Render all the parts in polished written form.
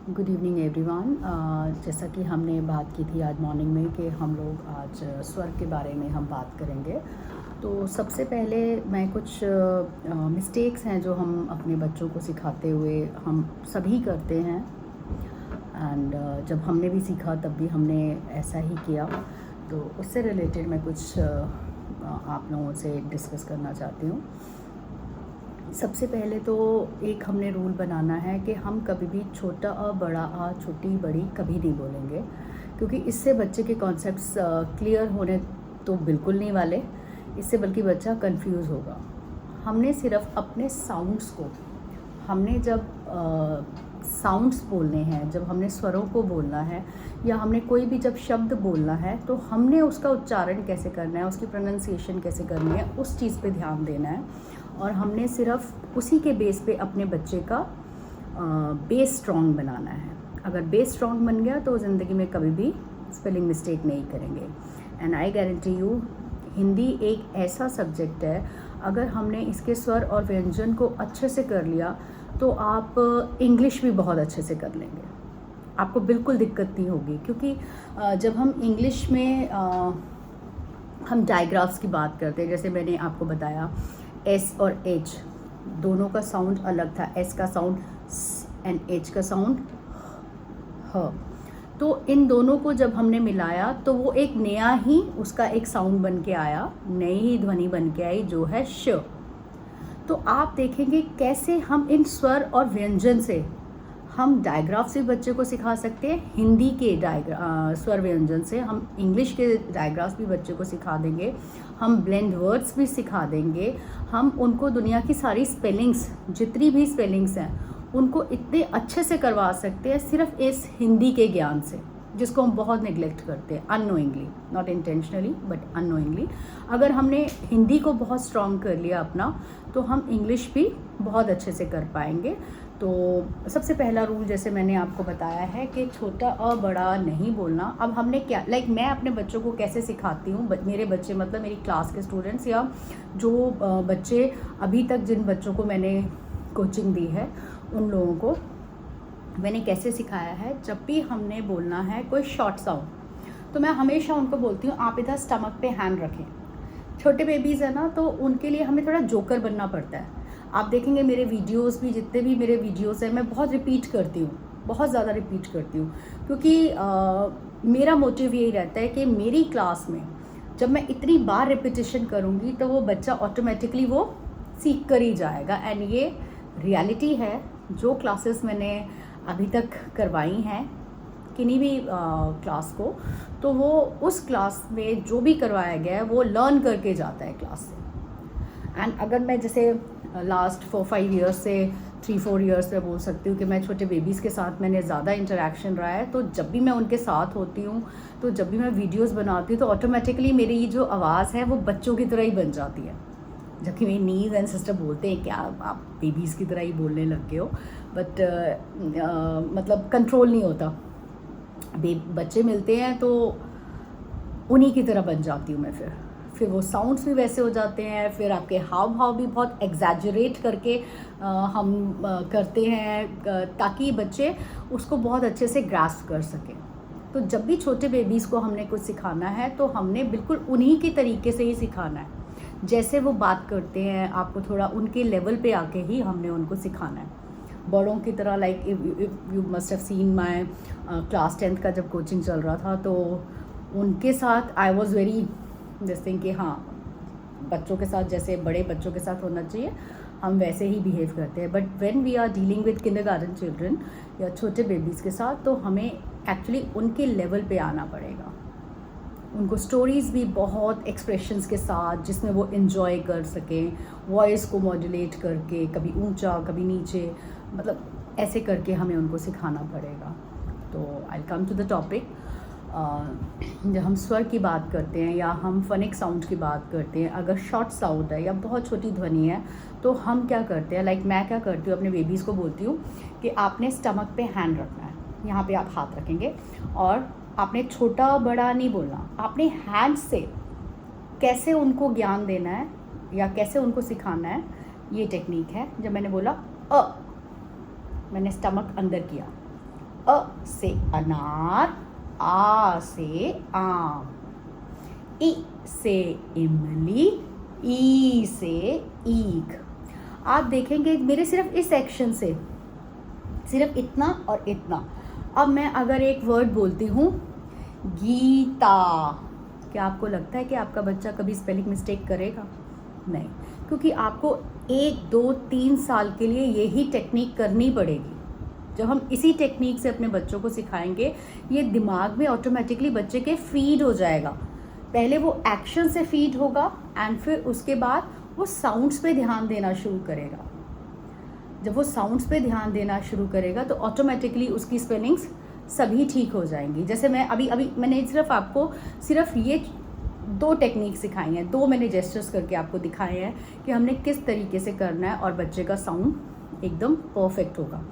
Good evening everyone. जैसा कि हमने बात की थी आज मॉर्निंग में कि हम लोग आज स्वर के बारे में हम बात करेंगे। तो सबसे पहले मैं कुछ मिस्टेक्स हैं जो हम अपने बच्चों को सिखाते हुए हम सभी करते हैं एंड जब हमने भी सीखा तब भी हमने ऐसा ही किया। तो उससे रिलेटेड मैं कुछ आप लोगों से डिस्कस करना चाहती हूँ। सबसे पहले तो एक हमने रूल बनाना है कि हम कभी भी छोटा अ बड़ा आ छोटी बड़ी कभी नहीं बोलेंगे, क्योंकि इससे बच्चे के कॉन्सेप्ट्स क्लियर होने तो बिल्कुल नहीं वाले, इससे बल्कि बच्चा कंफ्यूज होगा। हमने सिर्फ अपने साउंड्स को, हमने जब साउंड्स बोलने हैं, जब हमने स्वरों को बोलना है या हमने कोई भी जब शब्द बोलना है तो हमने उसका उच्चारण कैसे करना है, उसकी प्रोनाउंसिएशन कैसे करनी है, उस चीज़ पे ध्यान देना है। और हमने सिर्फ उसी के बेस पे अपने बच्चे का बेस स्ट्रॉन्ग बनाना है। अगर बेस स्ट्रॉन्ग बन गया तो ज़िंदगी में कभी भी स्पेलिंग मिस्टेक नहीं करेंगे। And I guarantee you, Hindi एक ऐसा सब्जेक्ट है, अगर हमने इसके स्वर और व्यंजन को अच्छे से कर लिया तो आप इंग्लिश भी बहुत अच्छे से कर लेंगे, आपको बिल्कुल दिक्कत नहीं होगी। क्योंकि जब हम इंग्लिश में हम डायग्राफ्स की बात करते हैं, जैसे मैंने आपको बताया एस और एच दोनों का साउंड अलग था, एस का साउंड स एंड एच का साउंड ह। तो इन दोनों को जब हमने मिलाया तो वो एक नया ही उसका एक साउंड बन के आया, नई ही ध्वनि बन के आई जो है श। तो आप देखेंगे कैसे हम इन स्वर और व्यंजन से हम डायग्राफ से बच्चे को सिखा सकते हैं। हिंदी के स्वर व्यंजन से हम इंग्लिश के डायग्राफ्स भी बच्चे को सिखा देंगे, हम ब्लेंड वर्ड्स भी सिखा देंगे, हम उनको दुनिया की सारी स्पेलिंग्स, जितनी भी स्पेलिंग्स हैं उनको इतने अच्छे से करवा सकते हैं सिर्फ इस हिंदी के ज्ञान से, जिसको हम बहुत नेग्लेक्ट करते हैं unknowingly, not intentionally but unknowingly. अगर हमने हिंदी को बहुत स्ट्रॉन्ग कर लिया अपना तो हम इंग्लिश भी बहुत अच्छे से कर पाएंगे। तो सबसे पहला रूल जैसे मैंने आपको बताया है कि छोटा अ बड़ा नहीं बोलना। अब हमने क्या मैं अपने बच्चों को कैसे सिखाती हूँ, मेरे बच्चे मतलब मेरी क्लास के स्टूडेंट्स या जो बच्चे अभी तक जिन बच्चों को मैंने कोचिंग दी है उन लोगों को मैंने कैसे सिखाया है। जब भी हमने बोलना है कोई शॉर्ट साउंड तो मैं हमेशा उनको बोलती हूँ आप इधर स्टमक पे हैंड रखें। छोटे बेबीज़ है ना, तो उनके लिए हमें थोड़ा जोकर बनना पड़ता है। आप देखेंगे मेरे वीडियोस भी, जितने भी मेरे वीडियोस हैं मैं बहुत रिपीट करती हूँ, बहुत ज़्यादा रिपीट करती हूँ, क्योंकि मेरा मोटिव यही रहता है कि मेरी क्लास में जब मैं इतनी बार रिपीटिशन करूँगी तो वो बच्चा ऑटोमेटिकली वो सीख कर ही जाएगा। एंड ये रियलिटी है। जो क्लासेस मैंने अभी तक करवाई हैं किन्हीं भी क्लास को, तो वो उस क्लास में जो भी करवाया गया है वो लर्न करके जाता है क्लास से। एंड अगर मैं जैसे लास्ट 4-5 ईयर्स से 3-4 ईयर्स से बोल सकती हूँ कि मैं छोटे बेबीज़ के साथ मैंने ज़्यादा इंटरेक्शन रहा है, तो जब भी मैं उनके साथ होती हूँ, तो जब भी मैं वीडियोस बनाती हूँ तो ऑटोमेटिकली मेरी जो आवाज़ है वो बच्चों की तरह ही बन जाती है। जबकि मेरी नीज़ एंड सिस्टर बोलते हैं क्या आप बेबीज़ की तरह ही बोलने लग गए हो, बट मतलब कंट्रोल नहीं होता। बच्चे मिलते हैं तो उन्हीं की तरह बन जाती हूँ मैं। फिर वो साउंड्स भी वैसे हो जाते हैं, फिर आपके हाव भाव भी बहुत एग्जैजरेट करके हम करते हैं ताकि बच्चे उसको बहुत अच्छे से ग्रास्प कर सकें। तो जब भी छोटे बेबीज़ को हमने कुछ सिखाना है तो हमने बिल्कुल उन्हीं के तरीके से ही सिखाना है, जैसे वो बात करते हैं आपको थोड़ा उनके लेवल पे आके ही हमने उनको सिखाना है। बड़ों की तरह like you must have seen my class 10th का जब कोचिंग चल रहा था तो उनके साथ I was very this thing कि हाँ, बच्चों के साथ जैसे बड़े बच्चों के साथ होना चाहिए हम वैसे ही बिहेव करते हैं। But when we are dealing with kindergarten children या छोटे बेबीज़ के साथ तो हमें एक्चुअली उनके लेवल पे आना पड़ेगा। उनको स्टोरीज़ भी बहुत एक्सप्रेशंस के साथ जिसमें वो इन्जॉय कर सकें, वॉइस को मॉड्यूलेट करके, कभी ऊंचा कभी नीचे, मतलब ऐसे करके हमें उनको सिखाना पड़ेगा। तो आई कम टू द टॉपिक। जब हम स्वर की बात करते हैं या हम फनिक साउंड की बात करते हैं, अगर शॉर्ट साउंड है या बहुत छोटी ध्वनि है तो हम क्या करते हैं, लाइक मैं क्या करती हूँ अपने बेबीज़ को बोलती हूँ कि आपने स्टमक पे हैंड रखना है, यहाँ पे आप हाथ रखेंगे और आपने छोटा बड़ा नहीं बोलना, आपने हैंड से कैसे उनको ज्ञान देना है या कैसे उनको सिखाना है, ये टेक्निक है। जब मैंने बोला मैंने स्टमक अंदर किया, अ से अनार, आ से आम, इ से इमली, ई से ईख। आप देखेंगे मेरे सिर्फ इस सेक्शन से सिर्फ इतना और इतना। अब मैं अगर एक वर्ड बोलती हूँ गीता, क्या आपको लगता है कि आपका बच्चा कभी स्पेलिंग मिस्टेक करेगा? नहीं, क्योंकि आपको 1, 2, 3 साल के लिए यही टेक्निक करनी पड़ेगी। जब हम इसी टेक्निक से अपने बच्चों को सिखाएंगे, ये दिमाग में ऑटोमेटिकली बच्चे के फीड हो जाएगा। पहले वो एक्शन से फीड होगा एंड फिर उसके बाद वो साउंड्स पे ध्यान देना शुरू करेगा। जब वो साउंड्स पे ध्यान देना शुरू करेगा तो ऑटोमेटिकली उसकी स्पेलिंग्स सभी ठीक हो जाएंगी। जैसे मैं अभी मैंने सिर्फ आपको सिर्फ ये 2 टेक्निक सिखाई हैं, 2 मैंने जेस्चर्स करके आपको दिखाए हैं कि हमने किस तरीके से करना है और बच्चे का साउंड एकदम परफेक्ट होगा।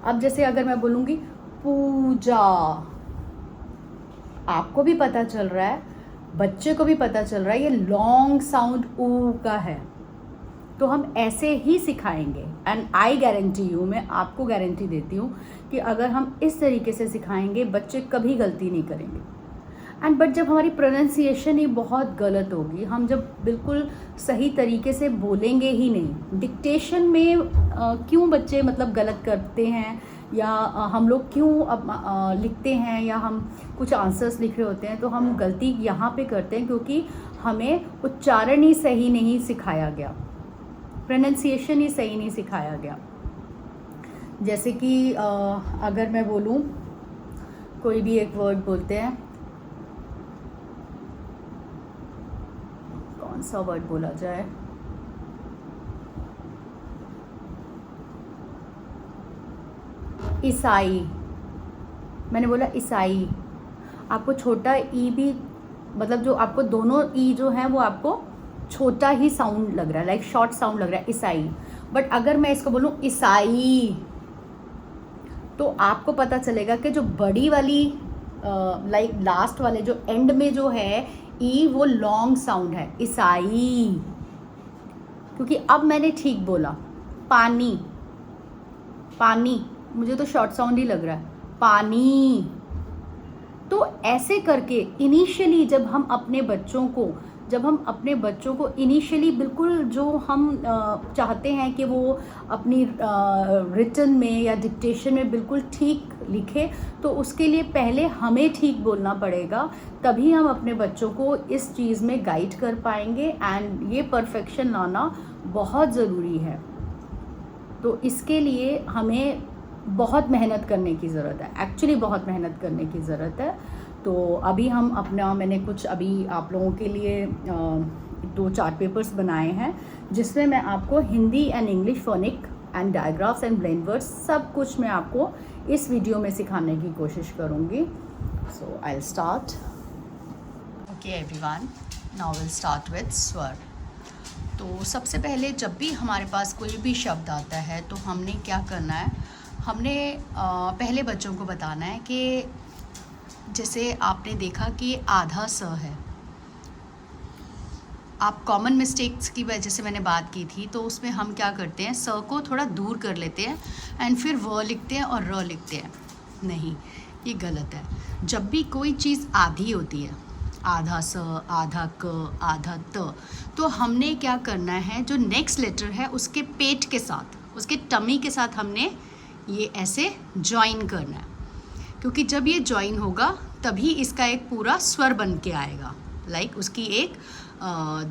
अब जैसे अगर मैं बोलूँगी पूजा, आपको भी पता चल रहा है, बच्चे को भी पता चल रहा है ये लॉन्ग साउंड ऊ का है, तो हम ऐसे ही सिखाएंगे। एंड आई गारंटी यू, मैं आपको गारंटी देती हूँ कि अगर हम इस तरीके से सिखाएंगे बच्चे कभी गलती नहीं करेंगे। एंड बट जब हमारी प्रोनाउंसिएशन ही बहुत गलत होगी, हम जब बिल्कुल सही तरीके से बोलेंगे ही नहीं, डिक्टेशन में क्यों बच्चे मतलब गलत करते हैं या हम लोग क्यों लिखते हैं या हम कुछ आंसर्स लिख रहे होते हैं तो हम गलती यहाँ पे करते हैं क्योंकि हमें उच्चारण ही सही नहीं सिखाया गया, प्रोनाउंसिएशन ही सही नहीं सिखाया गया। जैसे कि अगर मैं बोलूँ कोई भी एक वर्ड बोलते हैं, कौन सा वर्ड बोला जाए, ईसाई, मैंने बोला ईसाई, आपको छोटा ई भी मतलब जो आपको दोनों ई जो हैं वो आपको छोटा ही साउंड लग रहा है, लाइक शॉर्ट साउंड लग रहा है ईसाई। बट अगर मैं इसको बोलूँ ईसाई तो आपको पता चलेगा कि जो बड़ी वाली लाइक लास्ट वाले जो एंड में जो है ई वो लॉन्ग साउंड है, ईसाई। क्योंकि अब मैंने ठीक बोला, पानी, पानी मुझे तो शॉर्ट साउंड ही लग रहा है, पानी। तो ऐसे करके इनिशियली जब हम अपने बच्चों को इनिशियली बिल्कुल जो हम चाहते हैं कि वो अपनी रिटन में या डिक्टेशन में बिल्कुल ठीक लिखे, तो उसके लिए पहले हमें ठीक बोलना पड़ेगा, तभी हम अपने बच्चों को इस चीज़ में गाइड कर पाएंगे। एंड ये परफेक्शन लाना बहुत ज़रूरी है। तो इसके लिए हमें बहुत मेहनत करने की ज़रूरत है, एक्चुअली बहुत मेहनत करने की ज़रूरत है। तो अभी हम मैंने कुछ अभी आप लोगों के लिए 2 चार्ट पेपर्स बनाए हैं जिसमें मैं आपको Hindi and English phonic and digraphs and blend words सब कुछ मैं आपको इस वीडियो में सिखाने की कोशिश करूँगी। So I will start. Okay everyone, now will start with स्वर। तो सबसे पहले जब भी हमारे पास कोई भी शब्द आता है तो हमने क्या करना है, हमने पहले बच्चों को बताना है कि जैसे आपने देखा कि आधा स है, आप कॉमन मिस्टेक्स की वजह से मैंने बात की थी, तो उसमें हम क्या करते हैं, स को थोड़ा दूर कर लेते हैं एंड फिर व लिखते हैं और र लिखते हैं। नहीं, ये गलत है। जब भी कोई चीज़ आधी होती है, आधा स, आधा क, आधा त, तो हमने क्या करना है, जो नेक्स्ट लेटर है उसके पेट के साथ, उसके टमी के साथ हमने ये ऐसे ज्वाइन करना है, क्योंकि जब ये ज्वाइन होगा तभी इसका एक पूरा स्वर बन के आएगा, लाइक उसकी एक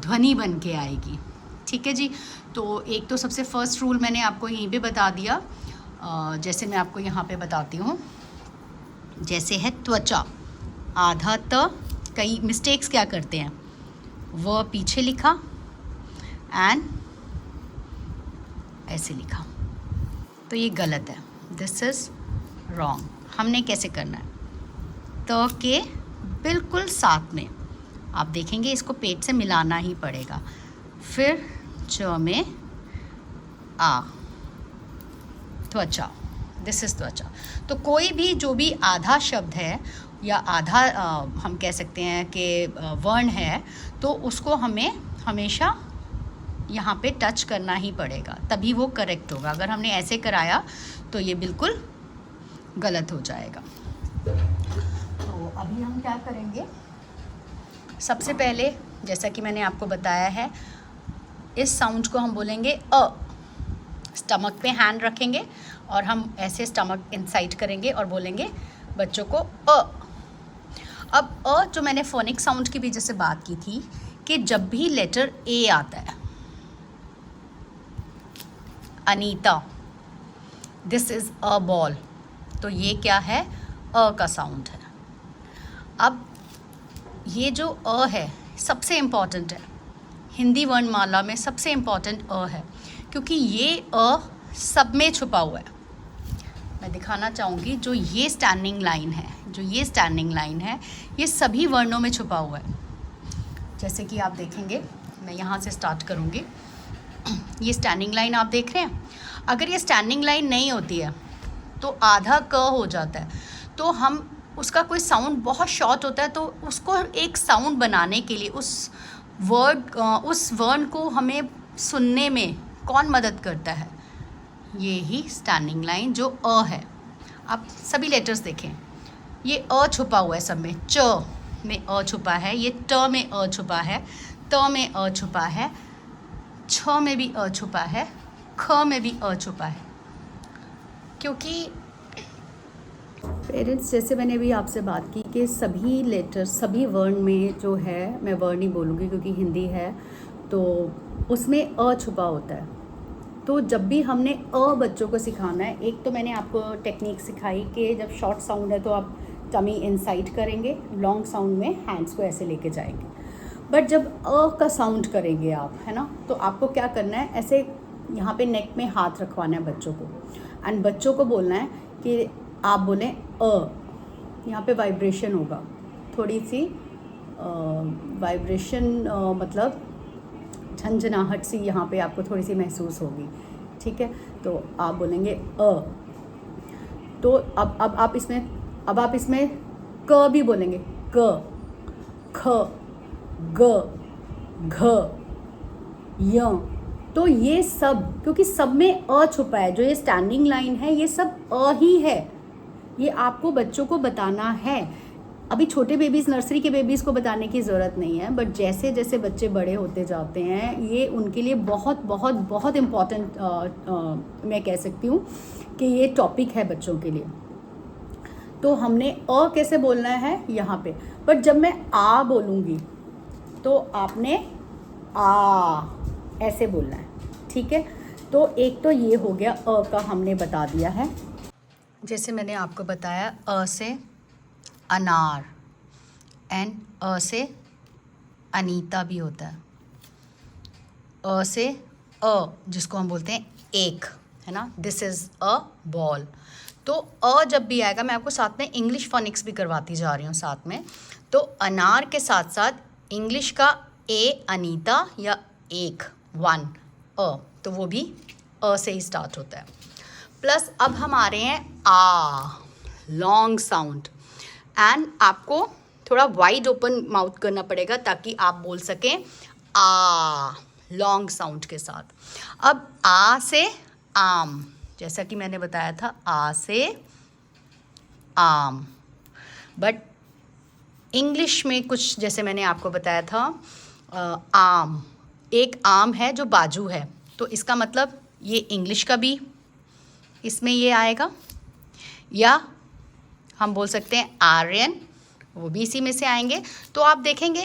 ध्वनि बन के आएगी। ठीक है जी। तो एक तो सबसे फर्स्ट रूल मैंने आपको यहीं पे बता दिया, जैसे मैं आपको यहाँ पे बताती हूँ। जैसे है त्वचा, आधा त, कई मिस्टेक्स क्या करते हैं, वो पीछे लिखा एंड ऐसे लिखा, तो ये गलत है, दिस इज़ रॉन्ग। हमने कैसे करना है, त के बिल्कुल साथ में आप देखेंगे इसको पेट से मिलाना ही पड़ेगा, फिर च में आ, त्वचा, दिस इज़ त्वचा। तो कोई भी जो भी आधा शब्द है या आधा हम कह सकते हैं कि वर्ण है, तो उसको हमें हमेशा यहाँ पे टच करना ही पड़ेगा, तभी वो करेक्ट होगा। अगर हमने ऐसे कराया तो ये बिल्कुल गलत हो जाएगा। तो अभी हम क्या करेंगे, सबसे पहले जैसा कि मैंने आपको बताया है, इस साउंड को हम बोलेंगे अ। स्टमक पे हैंड रखेंगे और हम ऐसे स्टमक इनसाइड करेंगे और बोलेंगे बच्चों को अ। अब अ जो मैंने फोनिक साउंड की भी जैसे बात की थी कि जब भी लेटर ए आता है, Anita, this is a ball, तो ये क्या है, अ का साउंड है। अब ये जो अ है सबसे इम्पॉर्टेंट है, हिंदी वर्णमाला में सबसे इम्पॉर्टेंट अ है, क्योंकि ये अ सब में छुपा हुआ है। मैं दिखाना चाहूँगी, जो ये स्टैंडिंग लाइन है, ये सभी वर्णों में छुपा हुआ है। जैसे कि आप देखेंगे, मैं यहाँ से स्टार्ट करूँगी। ये स्टैंडिंग लाइन आप देख रहे हैं, अगर ये स्टैंडिंग लाइन नहीं होती है तो आधा क हो जाता है, तो हम उसका कोई साउंड बहुत शॉर्ट होता है, तो उसको एक साउंड बनाने के लिए उस वर्ण को हमें सुनने में कौन मदद करता है, ये ही स्टैंडिंग लाइन जो अ है। आप सभी लेटर्स देखें, ये अ छुपा हुआ है सब में, च में अ छुपा है, ये ट में अ छुपा है, त में अ छुपा है, छ में भी अ छुपा है, ख में भी अ छुपा है। क्योंकि पेरेंट्स, जैसे मैंने भी आपसे बात की कि सभी लेटर, सभी वर्ण में जो है, मैं वर्ण ही बोलूँगी क्योंकि हिंदी है, तो उसमें अ छुपा होता है। तो जब भी हमने अ बच्चों को सिखाना है, एक तो मैंने आपको टेक्निक सिखाई कि जब शॉर्ट साउंड है तो आप टमी इनसाइड करेंगे, लॉन्ग साउंड में हैंड्स को ऐसे लेके जाएंगे। बट जब अ का साउंड करेंगे आप, है ना, तो आपको क्या करना है, ऐसे यहाँ पे नेक में हाथ रखवाना है बच्चों को, एंड बच्चों को बोलना है कि आप बोलें अ। यहाँ पे वाइब्रेशन होगा, थोड़ी सी वाइब्रेशन, मतलब झंझनाहट सी यहाँ पे आपको थोड़ी सी महसूस होगी, ठीक है। तो आप बोलेंगे अ। तो अब आप इसमें क भी बोलेंगे, क, ख, ग, घ, य। तो ये सब, क्योंकि सब में अ छुपा है, जो ये स्टैंडिंग लाइन है ये सब अ ही है, ये आपको बच्चों को बताना है। अभी छोटे बेबीज़, नर्सरी के बेबीज़ को बताने की ज़रूरत नहीं है, बट जैसे जैसे बच्चे बड़े होते जाते हैं, ये उनके लिए बहुत बहुत बहुत इम्पॉर्टेंट, मैं कह सकती हूँ कि ये टॉपिक है बच्चों के लिए। तो हमने अ कैसे बोलना है यहाँ पे, बट जब मैं आ बोलूँगी तो आपने आ ऐसे बोलना है, ठीक है। तो एक तो ये हो गया, अ का हमने बता दिया है। जैसे मैंने आपको बताया, अ से अनार, एंड अ से अनीता भी होता है, अ से अ जिसको हम बोलते हैं एक, है ना, दिस इज़ अ बॉल। तो अ जब भी आएगा, मैं आपको साथ में इंग्लिश फोनिक्स भी करवाती जा रही हूँ साथ में। तो अनार के साथ साथ इंग्लिश का ए अनीता या एक, वन, अ, तो वो भी अ से ही स्टार्ट होता है। प्लस अब हम आ रहे हैं आ, लॉन्ग साउंड, एंड आपको थोड़ा वाइड ओपन माउथ करना पड़ेगा ताकि आप बोल सकें आ, लॉन्ग साउंड के साथ। अब आ से आम, जैसा कि मैंने बताया था, आ से आम, बट इंग्लिश में कुछ, जैसे मैंने आपको बताया था, आम, एक आम है जो बाजू है, तो इसका मतलब ये इंग्लिश का भी इसमें ये आएगा, या हम बोल सकते हैं आर्यन, वो भी इसी में से आएंगे। तो आप देखेंगे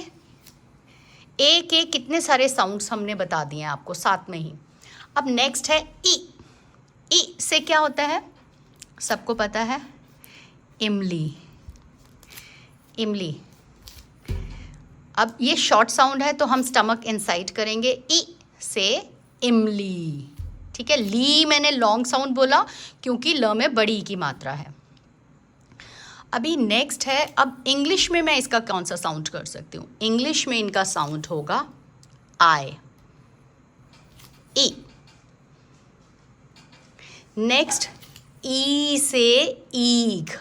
एक एक कितने सारे साउंड्स हमने बता दिए हैं आपको साथ में ही। अब नेक्स्ट है ई। ई से क्या होता है, सबको पता है, इमली, इमली। अब ये शॉर्ट साउंड है तो हम स्टमक इनसाइड करेंगे, ई से इमली, ठीक है। ली मैंने लॉन्ग साउंड बोला क्योंकि ल में बड़ी की मात्रा है। अभी नेक्स्ट है, अब इंग्लिश में मैं इसका कौन सा साउंड कर सकती हूँ, इंग्लिश में इनका साउंड होगा आई, ई। नेक्स्ट ई से ईख।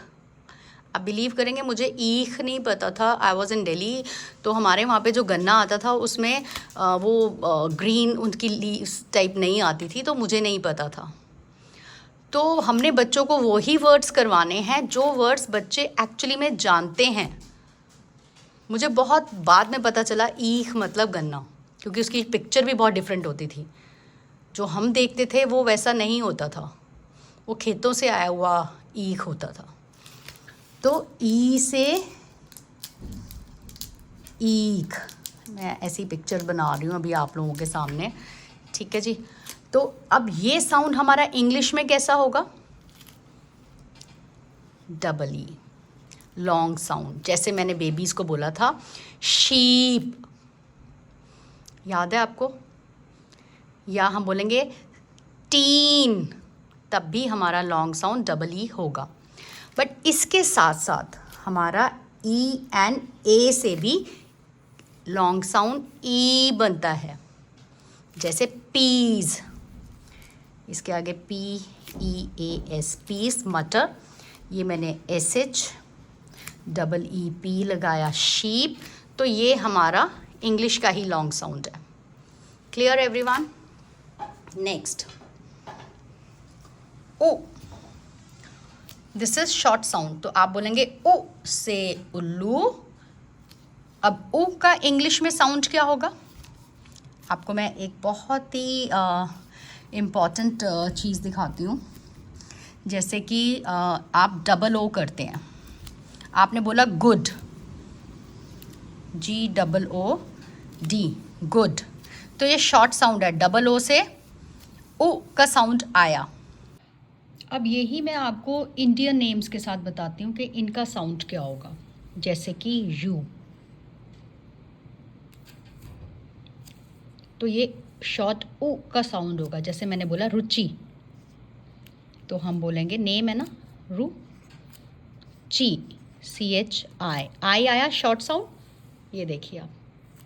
अब बिलीव करेंगे, मुझे ईख नहीं पता था, आई वॉज इन दिल्ली, तो हमारे वहाँ पे जो गन्ना आता था उसमें वो ग्रीन उनकी लीव्स टाइप नहीं आती थी, तो मुझे नहीं पता था। तो हमने बच्चों को वही वर्ड्स करवाने हैं जो वर्ड्स बच्चे एक्चुअली में जानते हैं। मुझे बहुत बाद में पता चला ईख मतलब गन्ना, क्योंकि उसकी पिक्चर भी बहुत डिफरेंट होती थी। जो हम देखते थे वो वैसा नहीं होता था, वो खेतों से आया हुआ ईख होता था। तो ई से ईख, मैं ऐसी पिक्चर बना रही हूँ अभी आप लोगों के सामने, ठीक है जी। तो अब ये साउंड हमारा इंग्लिश में कैसा होगा? Double E, long sound. जैसे मैंने बेबीज़ को बोला था शीप, याद है आपको? या हम बोलेंगे टीन, तब भी हमारा लॉन्ग साउंड डबल ई होगा। बट इसके साथ साथ हमारा ई एंड ए से भी लॉन्ग साउंड ई बनता है। जैसे पीज, इसके आगे P E A S, peas, मटर। ये मैंने S H double E P लगाया, शीप। तो ये हमारा इंग्लिश का ही लॉन्ग साउंड है। Clear everyone? Next, O, this is short sound. तो आप बोलेंगे ओ से उल्लू। अब ओ का इंग्लिश में साउंड क्या होगा? आपको मैं एक बहुत ही इम्पॉर्टेंट चीज़ दिखाती हूँ। जैसे कि आप डबल ओ करते हैं, आपने बोला गुड, जी डबल ओ डी, गुड। तो ये शॉर्ट साउंड है, डबल ओ से ओ का साउंड आया। अब यही मैं आपको इंडियन नेम्स के साथ बताती हूँ कि इनका साउंड क्या होगा। जैसे कि यू, तो ये शॉर्ट ऊ का साउंड होगा। जैसे मैंने बोला रुचि, तो हम बोलेंगे नेम है ना, रू ची, सी एच आई, आई आया शॉर्ट साउंड। ये देखिए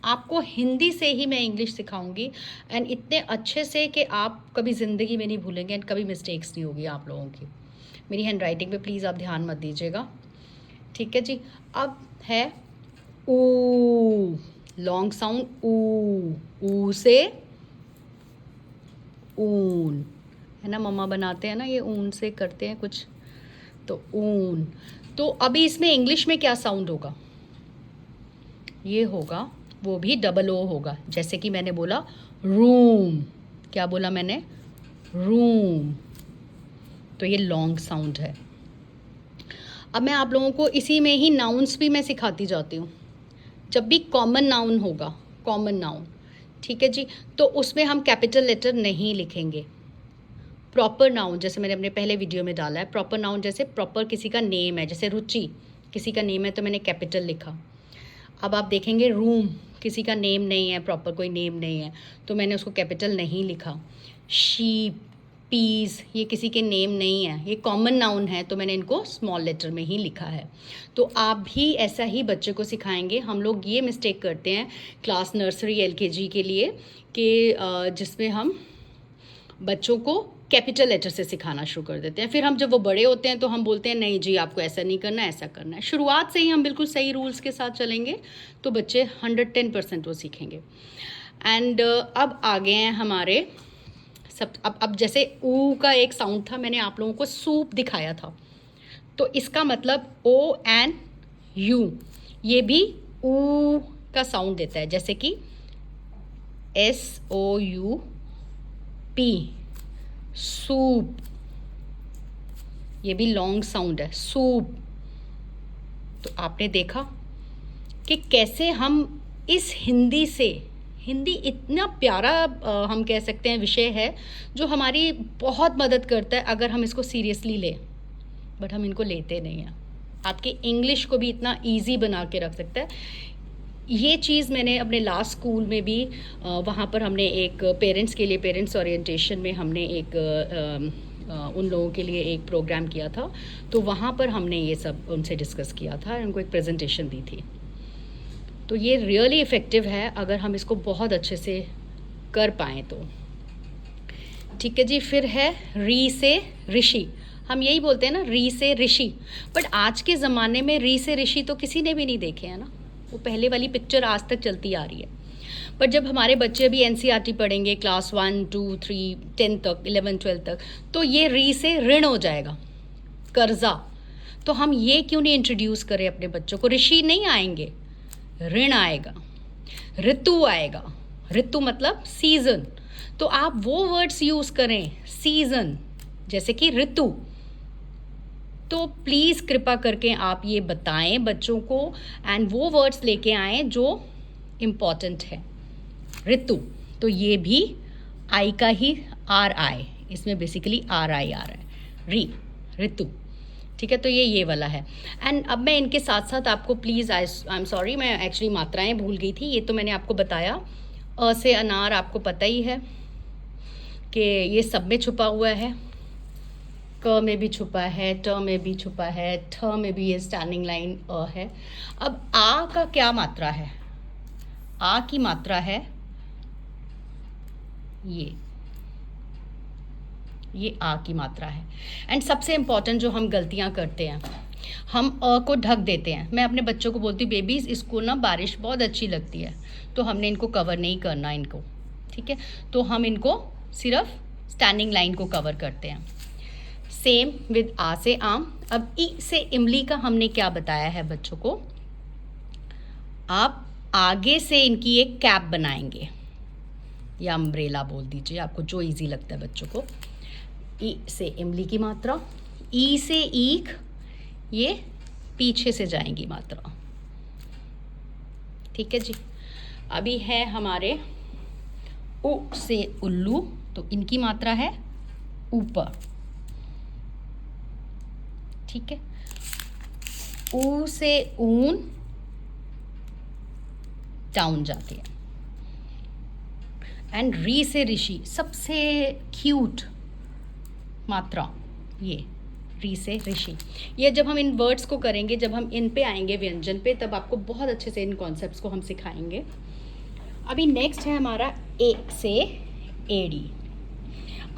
आपको हिंदी से ही मैं इंग्लिश सिखाऊंगी एंड इतने अच्छे से कि आप कभी ज़िंदगी में नहीं भूलेंगे एंड कभी मिस्टेक्स नहीं होगी आप लोगों की। मेरी हैंडराइटिंग पे प्लीज़ आप ध्यान मत दीजिएगा, ठीक है जी। अब है ऊ, लॉन्ग साउंड ऊ, ऊ से ऊन, है ना, मम्मा बनाते हैं ना ये ऊन से करते हैं कुछ, तो ऊन। तो अभी इसमें इंग्लिश में क्या साउंड होगा? ये होगा, वो भी डबल ओ होगा। जैसे कि मैंने बोला रूम, क्या बोला मैंने? रूम। तो ये लॉन्ग साउंड है। अब मैं आप लोगों को इसी में ही नाउन्स भी मैं सिखाती जाती हूँ। जब भी कॉमन नाउन होगा, कॉमन नाउन, ठीक है जी, तो उसमें हम कैपिटल लेटर नहीं लिखेंगे। प्रॉपर नाउन, जैसे मैंने अपने पहले वीडियो में डाला है, प्रॉपर नाउन जैसे प्रॉपर किसी का नेम है, जैसे रुचि किसी का नेम है तो मैंने कैपिटल लिखा। अब आप देखेंगे रूम किसी का नेम नहीं है, प्रॉपर कोई नेम नहीं है, तो मैंने उसको कैपिटल नहीं लिखा। शीप, पीस, ये किसी के नेम नहीं है, ये कॉमन नाउन है, तो मैंने इनको स्मॉल लेटर में ही लिखा है। तो आप भी ऐसा ही बच्चे को सिखाएंगे। हम लोग ये मिस्टेक करते हैं क्लास नर्सरी एलकेजी के लिए कि जिसमें हम बच्चों को कैपिटल लेटर से सिखाना शुरू कर देते हैं। फिर हम जब वो बड़े होते हैं तो हम बोलते हैं नहीं जी आपको ऐसा नहीं करना, ऐसा करना है। शुरुआत से ही हम बिल्कुल सही रूल्स के साथ चलेंगे तो बच्चे 110% वो सीखेंगे। एंड अब आ गए हैं हमारे सब। अब जैसे ऊ का एक साउंड था, मैंने आप लोगों को सूप दिखाया था, तो इसका मतलब ओ एंड यू, ये भी ऊ का साउंड देता है। जैसे कि S O U P, soup, ये भी लॉन्ग साउंड है, सूप। तो आपने देखा कि कैसे हम इस हिंदी से, हिंदी इतना प्यारा हम कह सकते हैं विषय है जो हमारी बहुत मदद करता है अगर हम इसको सीरियसली लें, बट हम इनको लेते नहीं हैं। आपके इंग्लिश को भी इतना इजी बना के रख सकता है। ये चीज़ मैंने अपने लास्ट स्कूल में भी वहाँ पर हमने एक पेरेंट्स के लिए, पेरेंट्स ओरिएंटेशन में हमने एक उन लोगों के लिए एक प्रोग्राम किया था, तो वहाँ पर हमने ये सब उनसे डिस्कस किया था, उनको एक प्रेजेंटेशन दी थी। तो ये रियली इफ़ेक्टिव है अगर हम इसको बहुत अच्छे से कर पाएँ तो, ठीक है जी। फिर है री से ऋषि, हम यही बोलते हैं ना री से ऋषि, बट आज के ज़माने में री से ऋषि तो किसी ने भी नहीं देखे हैं ना, वो पहले वाली पिक्चर आज तक चलती आ रही है। पर जब हमारे बच्चे अभी एनसीईआरटी पढ़ेंगे क्लास 1, 2, 3, 10 तक, 11, 12 तक, तो ये री से ऋण हो जाएगा, कर्जा। तो हम ये क्यों नहीं इंट्रोड्यूस करें अपने बच्चों को? ऋषि नहीं आएंगे, ऋण आएगा, ऋतु आएगा। ऋतु मतलब सीजन, तो आप वो वर्ड्स यूज़ करें, सीजन जैसे कि ऋतु। तो प्लीज़ कृपा करके आप ये बताएं बच्चों को, एंड वो वर्ड्स लेके आएँ जो इम्पॉर्टेंट है। ऋतु, तो ये भी आई का ही आर आई, इसमें बेसिकली आर आई आ रहा है, री, ऋतु। ठीक है, तो ये वाला है। एंड अब मैं इनके साथ साथ आपको प्लीज़, आई एम सॉरी, मैं एक्चुअली मात्राएं भूल गई थी। ये तो मैंने आपको बताया। अ से अनार आपको पता ही है कि ये सब में छुपा हुआ है। क में भी छुपा है, ट में भी छुपा है, ठ में भी ये स्टैंडिंग लाइन अ है। अब आ का क्या मात्रा है? आ की मात्रा है ये आ की मात्रा है। एंड सबसे इम्पॉर्टेंट जो हम गलतियां करते हैं, हम अ को ढक देते हैं। मैं अपने बच्चों को बोलती हूँ, बेबीज़ इसको ना बारिश बहुत अच्छी लगती है, तो हमने इनको कवर नहीं करना इनको, ठीक है। तो हम इनको सिर्फ स्टैंडिंग लाइन को कवर करते हैं। सेम विद आ से आम। अब ई से इमली का हमने क्या बताया है बच्चों को? आप आगे से इनकी एक कैप बनाएंगे या अम्ब्रेला बोल दीजिए, आपको जो इजी लगता है बच्चों को। ई से इमली की मात्रा, ई से ईख, ये पीछे से जाएंगी मात्रा, ठीक है जी। अभी है हमारे उ से उल्लू, तो इनकी मात्रा है ऊपर, ठीक है। ऊ से ऊन, डाउन जाती है। एंड री से ऋषि, सबसे क्यूट मात्रा ये, री से ऋषि। ये जब हम इन वर्ड्स को करेंगे, जब हम इन पे आएंगे व्यंजन पे, तब आपको बहुत अच्छे से इन कॉन्सेप्ट्स को हम सिखाएंगे। अभी नेक्स्ट है हमारा ए से एडी।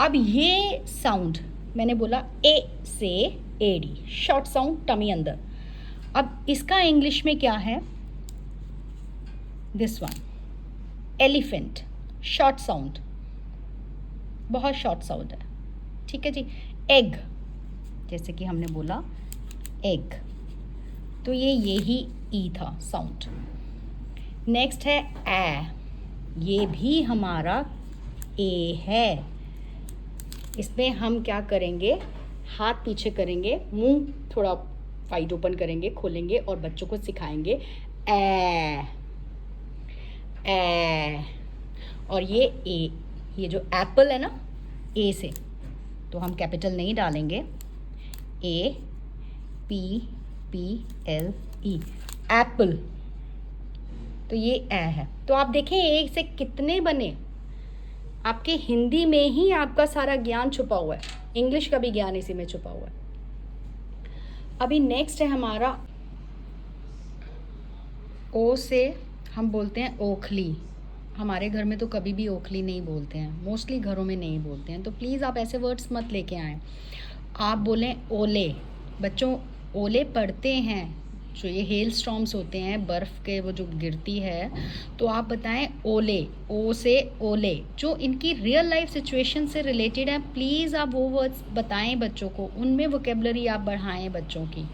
अब ये साउंड मैंने बोला ए से एडी, शॉर्ट साउंड, टमी अंदर। अब इसका इंग्लिश में क्या है? This one, elephant, short sound, बहुत शॉर्ट साउंड है, ठीक है जी। एग, जैसे कि हमने बोला एग, तो ये यही ई था साउंड। नेक्स्ट है ए, ये भी हमारा ए है। इसमें हम क्या करेंगे? हाथ पीछे करेंगे, मुंह थोड़ा वाइड ओपन करेंगे, खोलेंगे और बच्चों को सिखाएंगे ए ए। और ये ए, ये जो एप्पल है ना, ए से, तो हम कैपिटल नहीं डालेंगे, A P P L E, Apple, तो ये ए है। तो आप देखें ए से कितने बने। आपके हिंदी में ही आपका सारा ज्ञान छुपा हुआ है, इंग्लिश का भी ज्ञान इसी में छुपा हुआ है। अभी नेक्स्ट है हमारा ओ से, हम बोलते हैं ओखली। हमारे घर में तो कभी भी ओखली नहीं बोलते हैं, मोस्टली घरों में नहीं बोलते हैं, तो प्लीज़ आप ऐसे वर्ड्स मत लेके आएँ। आप बोलें ओले। बच्चों ओले पड़ते हैं, जो ये हेल स्टॉर्म्स होते हैं, बर्फ़ के वो जो गिरती है, तो आप बताएं ओले, ओ से ओले। जो इनकी रियल लाइफ सिचुएशन से रिलेटेड है, प्लीज़ आप वो वर्ड्स बताएं बच्चों को, उनमें वोकेबलरी आप बढ़ाएं बच्चों की।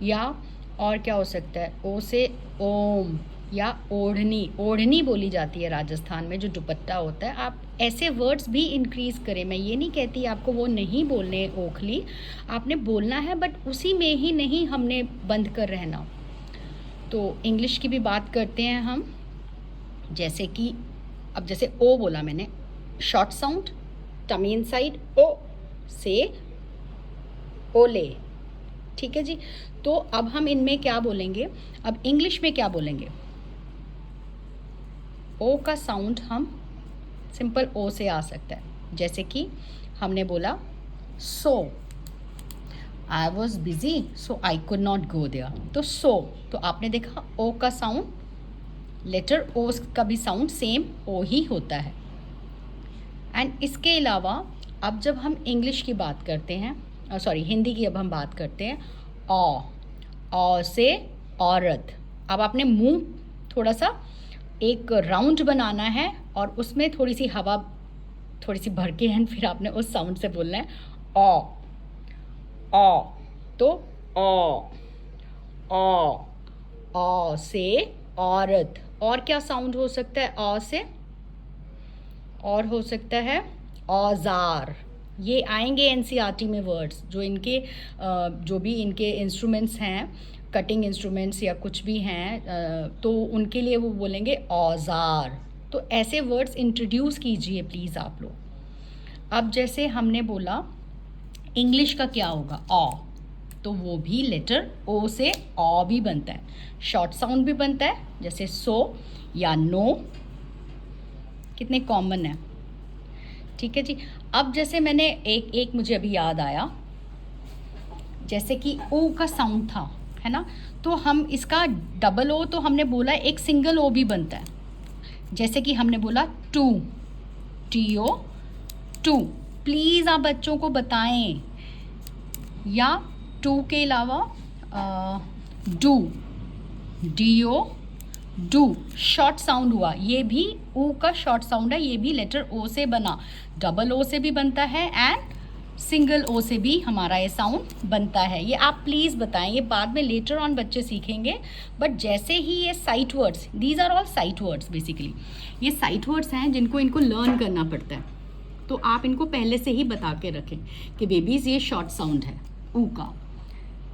या और क्या हो सकता है? ओ से ओम, या ओढ़नी, ओढ़नी बोली जाती है राजस्थान में, जो दुपट्टा होता है। आप ऐसे वर्ड्स भी इंक्रीज़ करें। मैं ये नहीं कहती आपको वो नहीं बोलने ओखली, आपने बोलना है, बट उसी में ही नहीं हमने बंद कर रहना। तो इंग्लिश की भी बात करते हैं हम, जैसे कि अब जैसे ओ बोला मैंने, शॉर्ट साउंड, टमी इनसाइड, ओ से ओले, ठीक है जी। तो अब हम इनमें क्या बोलेंगे? अब इंग्लिश में क्या बोलेंगे? ओ का साउंड हम सिंपल ओ से आ सकता है, जैसे कि हमने बोला so, I was busy so I could not go there, तो सो, तो आपने देखा ओ का साउंड, लेटर ओ का भी साउंड सेम ओ ही होता है। एंड इसके अलावा अब जब हम इंग्लिश की बात करते हैं, सॉरी हिंदी की अब हम बात करते हैं, औ से औरत। अब आपने मुंह थोड़ा सा एक राउंड बनाना है और उसमें थोड़ी सी हवा थोड़ी सी भर के एंड फिर आपने उस साउंड से बोलना है ओ ओ। तो ओ से औरत। और क्या साउंड हो सकता है ओ से? और हो सकता है औजार। ये आएंगे एनसीईआरटी में वर्ड्स, जो इनके जो भी इनके इंस्ट्रूमेंट्स हैं, कटिंग इंस्ट्रूमेंट्स या कुछ भी हैं, तो उनके लिए वो बोलेंगे औजार। तो ऐसे वर्ड्स इंट्रोड्यूस कीजिए प्लीज़ आप लोग। अब जैसे हमने बोला इंग्लिश का क्या होगा? ऑ। तो वो भी लेटर ओ से ऑ भी बनता है, शॉर्ट साउंड भी बनता है, जैसे सो या नो। कितने कॉमन है, ठीक है जी। अब जैसे मैंने एक मुझे अभी याद आया, जैसे कि ओ का साउंड था, है ना, तो हम इसका डबल ओ तो हमने बोला एक सिंगल ओ भी बनता है। जैसे कि हमने बोला टू, TO टू। प्लीज़ आप बच्चों को बताएं, या टू के अलावा do, DO do. Short sound हुआ, ये भी ओ का शॉर्ट साउंड है, ये भी लेटर ओ से बना, डबल ओ से भी बनता है एंड सिंगल ओ से भी हमारा ये साउंड बनता है। ये आप प्लीज़ बताएं, ये बाद में लेटर ऑन बच्चे सीखेंगे, बट जैसे ही ये sight words, these are all sight words basically, ये साइट वर्ड्स हैं जिनको इनको लर्न करना पड़ता है। तो आप इनको पहले से ही बता के रखें कि बेबीज़ ये शॉर्ट साउंड है ऊ का,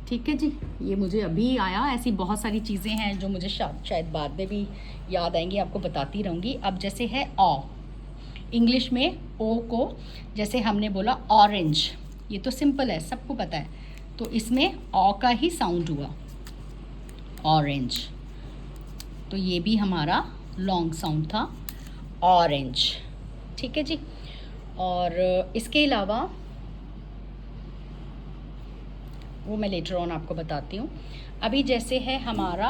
ठीक है जी। ये मुझे अभी आया, ऐसी बहुत सारी चीज़ें हैं जो मुझे शायद बाद में भी याद आएंगी, आपको बताती रहूँगी। अब जैसे है ऑ, इंग्लिश में ओ को जैसे हमने बोला ऑरेंज, ये तो सिंपल है, सबको पता है, तो इसमें ऑ का ही साउंड हुआ ऑरेंज। तो ये भी हमारा लॉन्ग साउंड था ऑरेंज, ठीक है जी। और इसके अलावा वो मैं लेटर ऑन आपको बताती हूँ। अभी जैसे है हमारा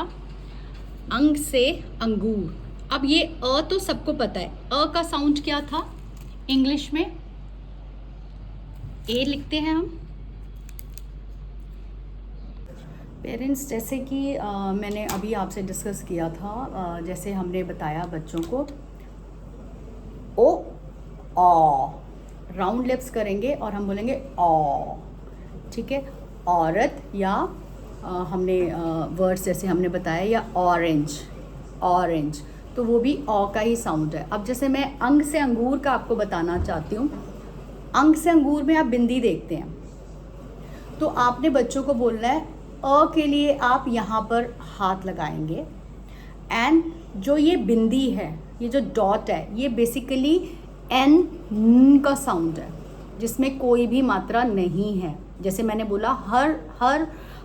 अंग से अंगूर। अब ये अ तो सबको पता है, अ का साउंड क्या था इंग्लिश में? ए लिखते हैं हम पेरेंट्स। जैसे कि मैंने अभी आपसे डिस्कस किया था, जैसे हमने बताया बच्चों को ओ ऑ, राउंड लिप्स करेंगे और हम बोलेंगे ऑ, ठीक है। औरत या हमने वर्ड्स जैसे हमने बताया, या ऑरेंज, ऑरेंज, तो वो भी ऑ का ही साउंड है। अब जैसे मैं अंग से अंगूर का आपको बताना चाहती हूँ। अंग से अंगूर में आप बिंदी देखते हैं, तो आपने बच्चों को बोलना है अ के लिए आप यहाँ पर हाथ लगाएंगे, एंड जो ये बिंदी है, ये जो डॉट है, ये बेसिकली n का साउंड है, जिसमें कोई भी मात्रा नहीं है। जैसे मैंने बोला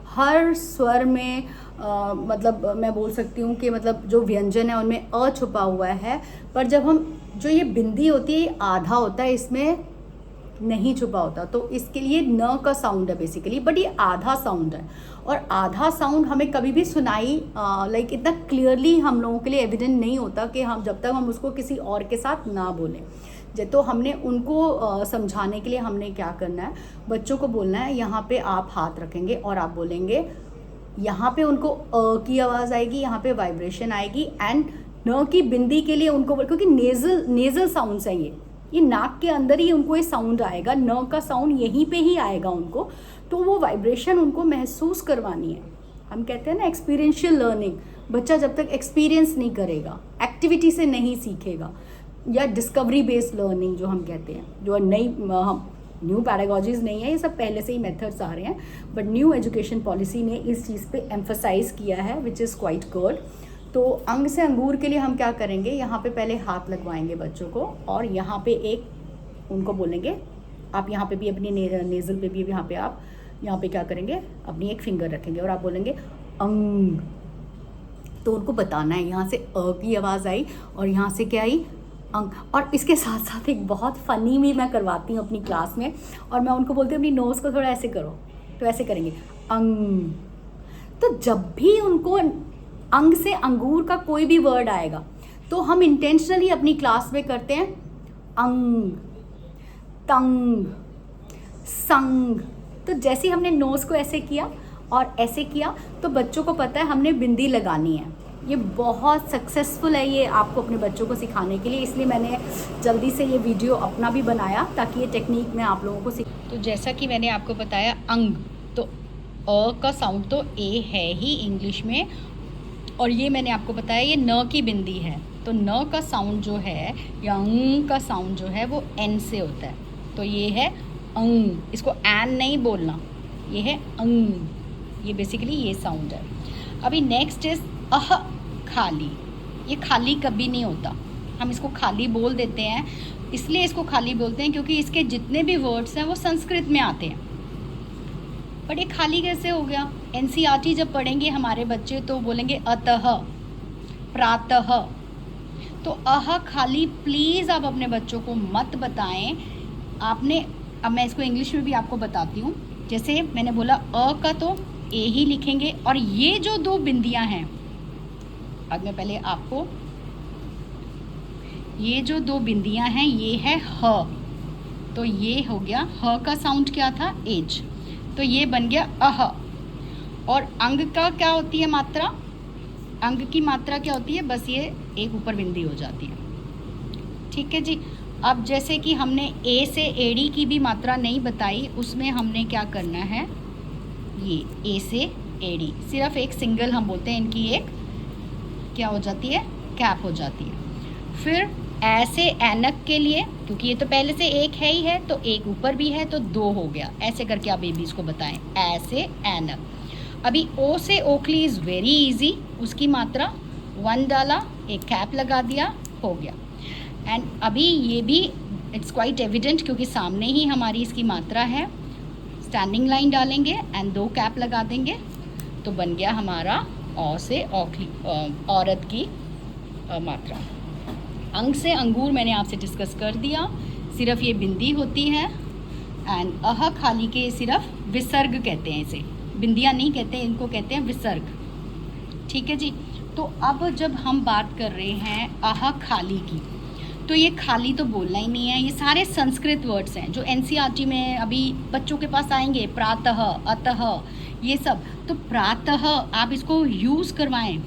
हर स्वर में मतलब मैं बोल सकती हूँ कि मतलब जो व्यंजन है उनमें अ छुपा हुआ है, पर जब हम जो ये बिंदी होती है ये आधा होता है, इसमें नहीं छुपा होता, तो इसके लिए न का साउंड है बेसिकली, बट ये आधा साउंड है। और आधा साउंड हमें कभी भी सुनाई लाइक इतना क्लियरली हम लोगों के लिए एविडेंट नहीं होता कि हम जब तक हम उसको किसी और के साथ ना बोलें। तो हमने उनको समझाने के लिए हमने क्या करना है, बच्चों को बोलना है यहाँ पे आप हाथ रखेंगे और आप बोलेंगे, यहाँ पे उनको अ की आवाज़ आएगी, यहाँ पे वाइब्रेशन आएगी, एंड न की बिंदी के लिए उनको, क्योंकि नेज़ल साउंड्स हैं ये नाक के अंदर ही उनको ये साउंड आएगा, न का साउंड यहीं पे ही आएगा उनको, तो वो वाइब्रेशन उनको महसूस करवानी है। हम कहते हैं ना एक्सपीरियंशियल लर्निंग, बच्चा जब तक एक्सपीरियंस नहीं करेगा, एक्टिविटी से नहीं सीखेगा, या डिस्कवरी बेस्ड लर्निंग जो हम कहते हैं, जो नई हम न्यू पैडागॉजीज नहीं है, ये सब पहले से ही मेथड्स आ रहे हैं, बट न्यू एजुकेशन पॉलिसी ने इस चीज़ पे एम्फसाइज किया है, विच इज़ क्वाइट गुड। तो अंग से अंगूर के लिए हम क्या करेंगे, यहाँ पे पहले हाथ लगवाएंगे बच्चों को, और यहाँ पे एक उनको बोलेंगे, आप यहाँ पे भी अपनी नेज़ल पे भी यहाँ पे आप यहाँ पे क्या करेंगे, अपनी एक फिंगर रखेंगे और आप बोलेंगे अंग। तो उनको बताना है यहाँ से अ की आवाज़ आई और यहाँ से क्या आई, अंग। और इसके साथ साथ एक बहुत फ़नी भी मैं करवाती हूँ अपनी क्लास में, और मैं उनको बोलती हूँ अपनी नोज़ को थोड़ा ऐसे करो, तो ऐसे करेंगे अंग। तो जब भी उनको अंग से अंगूर का कोई भी वर्ड आएगा, तो हम इंटेंशनली अपनी क्लास में करते हैं अंग, तंग, संग। तो जैसे ही हमने नोज़ को ऐसे किया और ऐसे किया, तो बच्चों को पता है हमने बिंदी लगानी है, ये बहुत सक्सेसफुल है, ये आपको अपने बच्चों को सिखाने के लिए, इसलिए मैंने जल्दी से ये वीडियो अपना भी बनाया ताकि ये टेक्निक मैं आप लोगों को तो जैसा कि मैंने आपको बताया अंग, तो अ का साउंड तो ए है ही इंग्लिश में, और ये मैंने आपको बताया ये न की बिंदी है, तो न का साउंड जो है या अंग का साउंड जो है वो एन से होता है, तो ये है अंग, इसको एन नहीं बोलना, ये है अंग, ये बेसिकली ये साउंड है। अभी नेक्स्ट इज अह खाली, ये खाली कभी नहीं होता, हम इसको खाली बोल देते हैं, इसलिए इसको खाली बोलते हैं क्योंकि इसके जितने भी वर्ड्स हैं वो संस्कृत में आते हैं। बट ये खाली कैसे हो गया? एनसीईआरटी जब पढ़ेंगे हमारे बच्चे तो बोलेंगे अतः, प्रातः, तो अह खाली प्लीज़ आप अपने बच्चों को मत बताएं। आपने, अब मैं इसको इंग्लिश में भी आपको बताती हूँ, जैसे मैंने बोला अ का तो ए ही लिखेंगे, और ये जो दो बिंदियां हैं, अब मैं पहले आपको, ये जो दो बिंदियां हैं ये है ह, तो ये हो गया ह का साउंड क्या था? एज, तो ये बन गया अह। और अंग का क्या होती है मात्रा? अंग की मात्रा क्या होती है? बस ये एक ऊपर बिंदी हो जाती है, ठीक है जी। अब जैसे कि हमने ए से एड़ी की भी मात्रा नहीं बताई, उसमें हमने क्या करना है, ये ए से एड़ी सिर्फ एक सिंगल हम बोलते हैं, इनकी एक क्या हो जाती है? कैप हो जाती है। फिर ऐसे ऐनक के लिए, क्योंकि ये तो पहले से एक है ही है, तो एक ऊपर भी है तो दो हो गया, ऐसे करके आप बेबीज को बताएं, ऐसे ऐनक। अभी ओ से ओखली इज़ वेरी इजी, उसकी मात्रा 1 डाला, एक कैप लगा दिया, हो गया। एंड अभी ये भी इट्स क्वाइट एविडेंट क्योंकि सामने ही हमारी इसकी मात्रा है, स्टैंडिंग लाइन डालेंगे एंड 2 कैप लगा देंगे, तो बन गया हमारा औ से औखली, औरत की मात्रा। अंग से अंगूर मैंने आपसे डिस्कस कर दिया, सिर्फ ये बिंदी होती है। एंड अह खाली के सिर्फ विसर्ग कहते हैं, इसे बिंदियाँ नहीं कहते, इनको कहते हैं विसर्ग, ठीक है जी। तो अब जब हम बात कर रहे हैं अह खाली की, तो ये खाली तो बोलना ही नहीं है, ये सारे संस्कृत वर्ड्स हैं जो एनसीईआरटी में अभी बच्चों के पास आएंगे, प्रातः, अतः, ये सब। तो प्रातः आप इसको यूज़ करवाएं,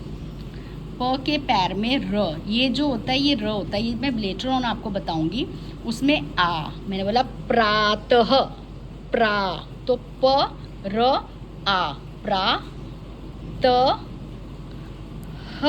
प के पैर में र, ये जो होता है ये र होता है, ये मैं लेटर ऑन आपको बताऊंगी। उसमें आ, मैंने बोला प्रातः, प्रा, तो प र आ, प्रा त ह,